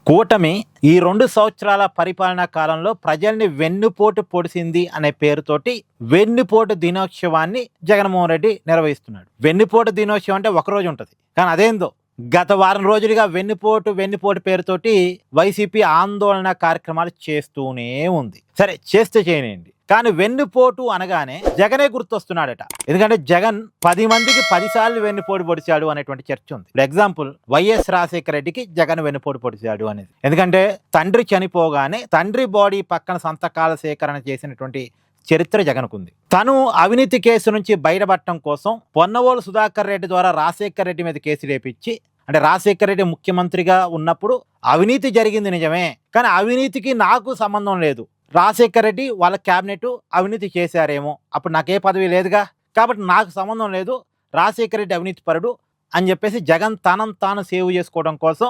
కూటమి ఈ 2 సంవత్సరాల పరిపాలనా కాలంలో ప్రజల్ని వెన్నుపోటు పొడిసింది అనే పేరుతోటి వెన్నుపోటు దినోత్సవాన్ని జగన్మోహన్ రెడ్డి నిర్వహిస్తున్నాడు. వెన్నుపోటు దినోత్సవం అంటే ఒకరోజు ఉంటుంది, కానీ అదేందో గత వారం రోజులుగా వెన్నుపోటు పేరుతోటి వైసీపీ ఆందోళన కార్యక్రమాలు చేస్తూనే ఉంది. సరే, చేస్తే చేయనియండి, కానీ వెన్నుపోటు అనగానే జగనే గుర్తొస్తున్నాడట. ఎందుకంటే జగన్ 10 మందికి 10 సార్లు వెన్నుపోటు పొడిచాడు అనేటువంటి చర్చ ఉంది. ఇప్పుడు ఎగ్జాంపుల్, వైఎస్ రాజశేఖర రెడ్డికి జగన్ వెన్నుపోటు పొడిచాడు అనేది. ఎందుకంటే తండ్రి చనిపోగానే తండ్రి బాడీ పక్కన సంతకాల సేకరణ చేసినటువంటి చరిత్ర జగన్కుంది. తను అవినీతి కేసు నుంచి బయటపడటం కోసం పొన్నవోలు సుధాకర్ రెడ్డి ద్వారా రాజశేఖర రెడ్డి మీద కేసు లేపించి, అంటే రాజశేఖర రెడ్డి ముఖ్యమంత్రిగా ఉన్నప్పుడు అవినీతి జరిగింది నిజమే, కానీ అవినీతికి నాకు సంబంధం లేదు, రాజశేఖర రెడ్డి వాళ్ళ క్యాబినెట్ అవినీతి చేశారేమో, అప్పుడు నాకే పదవి లేదుగా, కాబట్టి నాకు సంబంధం లేదు, రాజశేఖర రెడ్డి అవినీతి పరుడు అని చెప్పేసి జగన్ తాను సేవ్ చేసుకోవడం కోసం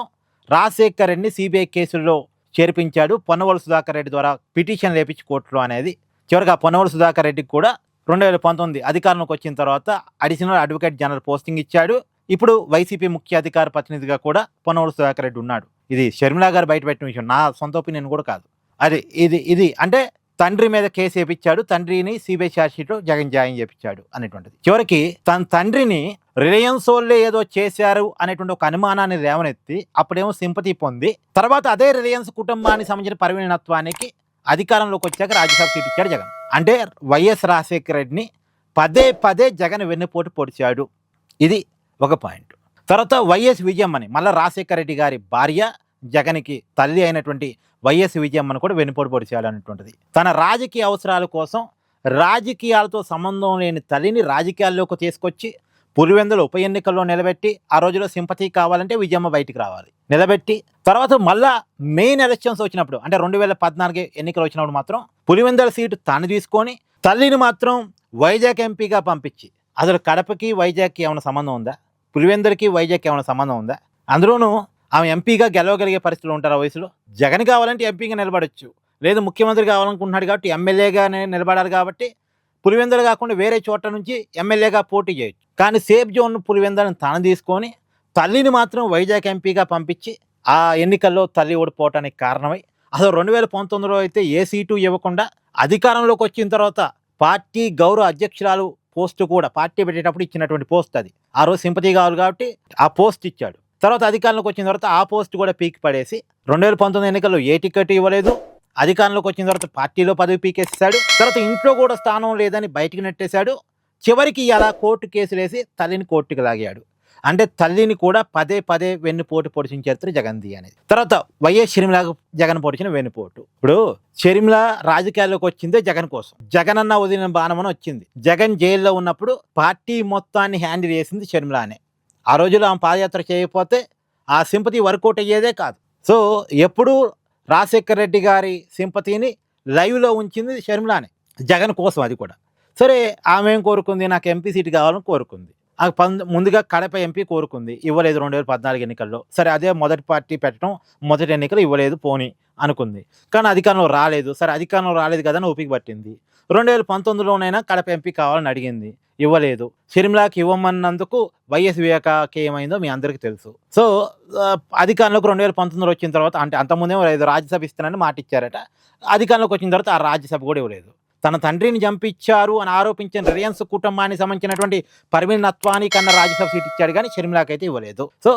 రాజశేఖర రెడ్డిని సిబిఐ కేసుల్లో చేర్పించాడు. పొన్నవోలు సుధాకర్ రెడ్డి ద్వారా పిటిషన్ లేపించి కోర్టులో అనేది. చివరికి ఆ పొన్నవోలు సుధాకర్ రెడ్డికి కూడా 2019 అధికారంలోకి వచ్చిన తర్వాత అడిషనల్ అడ్వకేట్ జనరల్ పోస్టింగ్ ఇచ్చాడు. ఇప్పుడు వైసీపీ ముఖ్య అధికార ప్రతినిధిగా కూడా పొన్నవోలు సుధాకర్ రెడ్డి ఉన్నాడు. ఇది షర్మిలా గారు బయటపెట్టిన విషయం, నా సొంత ఒపీనియన్ కూడా కాదు. అది ఇది అంటే తండ్రి మీద కేసు వేయించాడు, తండ్రిని సిబిఐ ఛార్జ్షీట్లో జగన్ జాయిన్ చేయించాడు అనేటువంటిది. చివరికి తన తండ్రిని రిలయన్స్ వాళ్ళే ఏదో చేశారు అనేటువంటి ఒక అనుమానాన్ని లేవనెత్తి అప్పుడేమో సింపతి పొంది, తర్వాత అదే రిలయన్స్ కుటుంబానికి సంబంధించిన పరిణత్వానికి అధికారంలోకి వచ్చాక రాజ్యసభ సీట్ ఇచ్చాడు జగన్. అంటే వైఎస్ రాజశేఖర రెడ్డిని పదే జగన్ వెన్నుపోటు పొడిచాడు. ఇది ఒక పాయింట్. తర్వాత వైఎస్ విజయమ్మని, మళ్ళీ రాజశేఖర రెడ్డి గారి భార్య, జగన్కి తల్లి అయినటువంటి వైఎస్ విజయమ్మను కూడా వెన్నుపోటు పొడిచాడు అనేటువంటిది. తన రాజకీయ అవసరాల కోసం రాజకీయాలతో సంబంధం లేని తల్లిని రాజకీయాల్లోకి తీసుకొచ్చి పులివెందుల ఉప ఎన్నికల్లో నిలబెట్టి, ఆ రోజులో సింపతి కావాలంటే విజయమ్మ బయటికి రావాలి, నిలబెట్టి తర్వాత మళ్ళా మెయిన్ ఎలక్షన్స్ వచ్చినప్పుడు, అంటే 2014 ఎన్నికలు వచ్చినప్పుడు మాత్రం పులివెందుల సీటు తాను తీసుకొని తల్లిని మాత్రం వైజాగ్ ఎంపీగా పంపించి, అసలు కడపకి వైజాగ్కి ఏమైనా సంబంధం ఉందా? పులివెందులకి వైజాగ్కి ఏమైనా సంబంధం ఉందా? అందులోనూ ఆమె ఎంపీగా గెలవగలిగే పరిస్థితులు ఉంటారు ఆ వయసులో. జగన్ కావాలంటే ఎంపీగా నిలబడచ్చు, లేదు ముఖ్యమంత్రి కావాలనుకుంటున్నాడు కాబట్టి ఎమ్మెల్యేగానే నిలబడాలి, కాబట్టి పులివెందులు కాకుండా వేరే చోట నుంచి ఎమ్మెల్యేగా పోటీ చేయొచ్చు. కానీ సేఫ్ జోన్ పులివెందులను తాను తీసుకొని తల్లిని మాత్రం వైజాగ్ ఎంపీగా పంపించి ఆ ఎన్నికల్లో తల్లి ఓడిపోవటానికి కారణమై, అసలు 2019లో అయితే ఏ సీటు ఇవ్వకుండా అధికారంలోకి వచ్చిన తర్వాత పార్టీ గౌరవ అధ్యక్షురాలు పోస్టు కూడా పార్టీ పెట్టేటప్పుడు ఇచ్చినటువంటి పోస్ట్ అది. ఆ రోజు సింపతి కావాలి కాబట్టి ఆ పోస్ట్ ఇచ్చాడు. తర్వాత అధికారంలోకి వచ్చిన తర్వాత ఆ పోస్ట్ కూడా పీకి పడేసి 2019 ఎన్నికల్లో ఏ టికెట్ ఇవ్వలేదు, అధికారంలోకి వచ్చిన తర్వాత పార్టీలో పదవి పీకేసాడు, తర్వాత ఇంట్లో కూడా స్థానం లేదని బయటికి నెట్టేశాడు. చివరికి ఇలా కోర్టు కేసులు వేసి తల్లిని కోర్టుకు లాగాడు. అంటే తల్లిని కూడా పదే వెన్నుపోటు పొడిచిన చరిత్ర జగన్ది అనేది. తర్వాత వైఎస్ షర్మిలకు జగన్ పొడిచిన వెన్నుపోటు. ఇప్పుడు షర్మిల రాజకీయాల్లోకి వచ్చిందే జగన్ కోసం, జగన్ అన్న వదిలిన బాణమని వచ్చింది. జగన్ జైల్లో ఉన్నప్పుడు పార్టీ మొత్తాన్ని హ్యాండిల్ చేసింది షర్మిలానే. ఆ రోజుల్లో ఆమె పాదయాత్ర చేయకపోతే ఆ సింపతి వర్కౌట్ అయ్యేదే కాదు. సో ఎప్పుడు రాజశేఖర రెడ్డి గారి సింపతిని లైవ్లో ఉంచింది షర్మిలానే, జగన్ కోసం. అది కూడా సరే, ఆమె ఏం కోరుకుంది, నాకు ఎంపీ సీట్ కావాలని కోరుకుంది. ముందుగా కడప ఎంపీ కోరుకుంది, ఇవ్వలేదు 2014 ఎన్నికల్లో. సరే, అదే మొదటి పార్టీ పెట్టడం, మొదటి ఎన్నికలు ఇవ్వలేదు పోనీ అనుకుంది, కానీ అధికారంలో రాలేదు. సరే, అధికారంలో రాలేదు కదా అని ఓపిక పట్టింది. 2019లోనైనా కడప ఎంపీ కావాలని అడిగింది, ఇవ్వలేదు. షర్మిలాకి ఇవ్వమన్నందుకు వైఎస్ వివేకాకి ఏమైందో మీ అందరికీ తెలుసు. సో అధికారంలోకి 2019 వచ్చిన తర్వాత, అంటే అంతకుముందేమో రాజ్యసభ ఇస్తానని మాట ఇచ్చారట, అధికారంలోకి వచ్చిన తర్వాత ఆ రాజ్యసభ కూడా ఇవ్వలేదు. తన తండ్రిని చంపించారు అని ఆరోపించిన రిలయన్స్ కుటుంబానికి సంబంధించినటువంటి పరిమినత్వాని కన్నా రాజ్యసభ సీట్ ఇచ్చాడు, కానీ షర్మిలాకి అయితే ఇవ్వలేదు. సో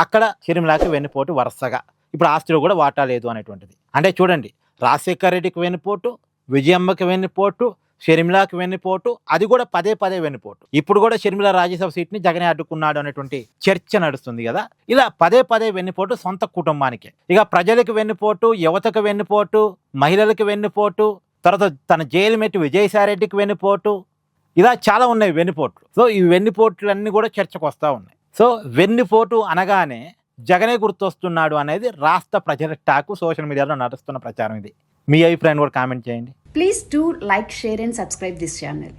అక్కడ షర్మిలాకి వెన్నుపోటు వరుసగా. ఇప్పుడు ఆస్తిలో కూడా వాటా లేదు అనేటువంటిది. అంటే చూడండి, రాజశేఖర రెడ్డికి వెన్నుపోటు, విజయమ్మకి వెన్నుపోటు, షర్మిలాకి వెన్నుపోటు, అది కూడా పదే వెన్నుపోటు. ఇప్పుడు కూడా షర్మిల రాజ్యసభ సీట్ని జగనే అడ్డుకున్నాడు అనేటువంటి చర్చ నడుస్తుంది కదా. ఇలా పదే వెన్నుపోటు సొంత కుటుంబానికే. ఇక ప్రజలకు వెన్నుపోటు, యువతకు వెన్నుపోటు, మహిళలకు వెన్నుపోటు, తర్వాత తన జైలు మెట్టి విజయసాయిరెడ్డికి వెన్నుపోటు, ఇలా చాలా ఉన్నాయి వెన్నుపోట్లు. సో ఈ వెన్నుపోట్లన్నీ కూడా చర్చకు వస్తూ ఉన్నాయి. సో వెన్నుపోటు అనగానే జగనే గుర్తొస్తున్నాడు అనేది రాష్ట్ర ప్రజల టాకు, సోషల్ మీడియాలో నడుస్తున్న ప్రచారం ఇది. మీ అభిప్రాయం కూడా కామెంట్ చేయండి. Please do like, share and subscribe this channel.